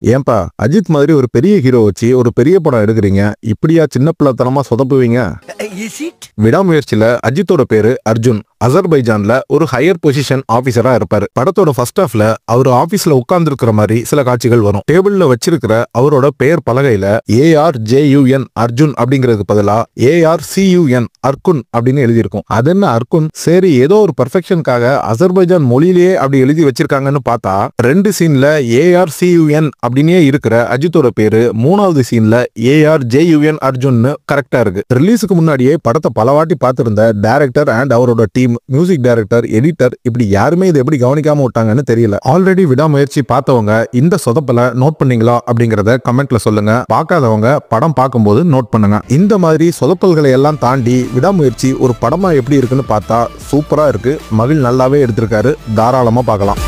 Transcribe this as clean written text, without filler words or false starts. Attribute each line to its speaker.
Speaker 1: ஏன்பா அஜித் மாதிரி ஒரு பெரிய ஹீரோ வச்சு ஒரு பெரிய படம் எடுக்கிறீங்க, இப்படியா சின்ன பிள்ளைத்தனமா சொதப்புவீங்க? விடாமுயற்சியில அஜித்தோட பேரு அர்ஜுன். அசர்பைஜான்ல ஒரு ஹையர் பொசிஷன் ஆபீசரா இருப்பாரு. படத்தோட ஃபர்ஸ்ட் ஹாஃப்ல அவர் ஆபீஸ்ல உட்கார்ந்து இருக்கிற மாதிரி சில காட்சிகள் வரும். டேபிள்ல வச்சிருக்கிற அவரோட பெயர் பலகையில ARJUN அர்ஜுன் அப்படிங்கிறதுக்கு பதிலா ARCUN அர்குன் அப்படின்னு எழுதியிருக்கும். அது என்ன அர்குன்? சரி, ஏதோ ஒரு பெர்ஃபெக்ஷனுக்காக அசர்பைஜான் மொழியிலேயே அப்படி எழுதி வச்சிருக்காங்கன்னு பார்த்தா, ரெண்டு சீன்ல ARCUN அப்படின்னே இருக்கிற அஜித்தோட பேரு மூணாவது சீன்ல ARJUN அர்ஜுன்னு கரெக்டா இருக்கு. ரிலீஸுக்கு முன்னாடியே படத்தை பல வாட்டி பார்த்திருந்த டைரக்டர் அண்ட் அவரோட டீம், மியூசிக் டைரக்டர், எடிட்டர், இப்படி யாருமே இதை எப்படி கவனிக்காம விட்டாங்கன்னு தெரியல. ஆல்ரெடி விடாமுயற்சி பார்த்தவங்க இந்த சொதப்பல நோட் பண்ணீங்களா அப்படிங்கறத கமெண்ட்ல சொல்லுங்க. பார்க்காதவங்க படம் பார்க்கும்போது நோட் பண்ணுங்க. இந்த மாதிரி சொதப்பல்களை எல்லாம் தாண்டி விடாமுயற்சி ஒரு படமா எப்படி இருக்குன்னு பார்த்தா சூப்பரா இருக்கு. மகிழ் நல்லாவே எடுத்திருக்காரு, தாராளமா பார்க்கலாம்.